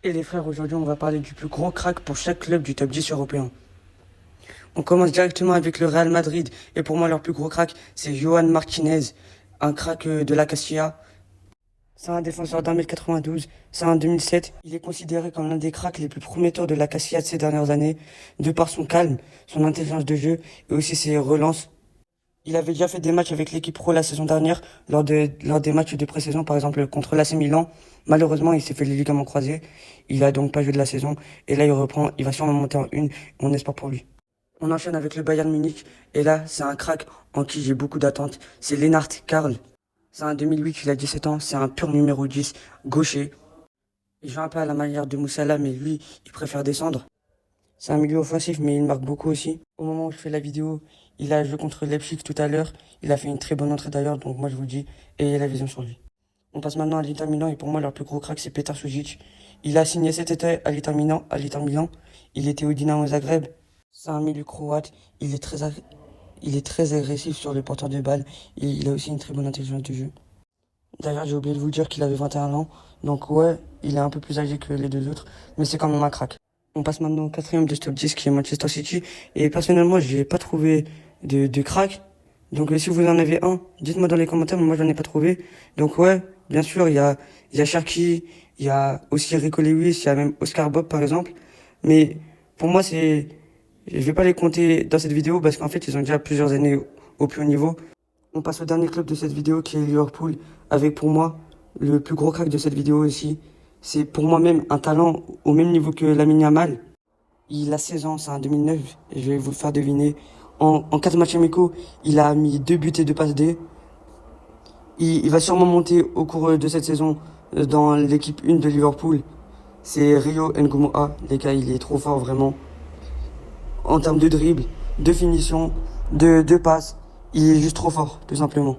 Et les frères, aujourd'hui, on va parler du plus gros crack pour chaque club du top 10 européen. On commence directement avec le Real Madrid. Et pour moi, leur plus gros crack, c'est Johan Martinez, un crack de la Castilla. C'est un défenseur d'1m92. C'est un 2007. Il est considéré comme l'un des cracks les plus prometteurs de la Castilla de ces dernières années, de par son calme, son intelligence de jeu et aussi ses relances. Il avait déjà fait des matchs avec l'équipe pro la saison dernière, lors des matchs de pré-saison, par exemple contre l'AC Milan. Malheureusement, il s'est fait les ligaments croisés. Il a donc pas joué de la saison. Et là, il reprend. Il va sûrement monter en une. On espère pour lui. On enchaîne avec le Bayern Munich. Et là, c'est un crack en qui j'ai beaucoup d'attentes. C'est Lennart Karl. C'est un 2008, il a 17 ans. C'est un pur numéro 10, gaucher. Il joue un peu à la manière de Moussala, mais lui, il préfère descendre. C'est un milieu offensif, mais il marque beaucoup aussi. Au moment où je fais la vidéo, il a joué contre Leipzig tout à l'heure. Il a fait une très bonne entrée d'ailleurs, donc moi je vous le dis, ayez la vision sur lui. On passe maintenant à l'Inter Milan, et pour moi, leur plus gros crack, c'est Petar Sujic. Il a signé cet été à l'Inter Milan. Il était au Dinamo Zagreb. C'est un milieu croate. Il est très agressif sur les porteurs de balles. Et il a aussi une très bonne intelligence du jeu. D'ailleurs, j'ai oublié de vous dire qu'il avait 21 ans. Donc ouais, il est un peu plus âgé que les deux autres, mais c'est quand même un crack. On passe maintenant au quatrième de ce top 10 qui est Manchester City. Et personnellement, je n'ai pas trouvé de crack. Donc si vous en avez un, dites-moi dans les commentaires, mais moi j'en ai pas trouvé. Donc ouais, bien sûr, il y a Cherki, il y a aussi Rico Lewis, il y a même Oscar Bob par exemple. Mais pour moi, je vais pas les compter dans cette vidéo parce qu'en fait, ils ont déjà plusieurs années au plus haut niveau. On passe au dernier club de cette vidéo qui est Liverpool, avec pour moi le plus gros crack de cette vidéo aussi. C'est pour moi même un talent au même niveau que Lamine Yamal. Il a 16 ans, c'est un 2009, et je vais vous le faire deviner. En 4 matchs amicaux, il a mis 2 buts et 2 passes D. Il va sûrement monter au cours de cette saison dans l'équipe 1 de Liverpool. C'est Rio Ngomoa, les gars, il est trop fort vraiment. En termes de dribble, de finition, de passes, il est juste trop fort, tout simplement.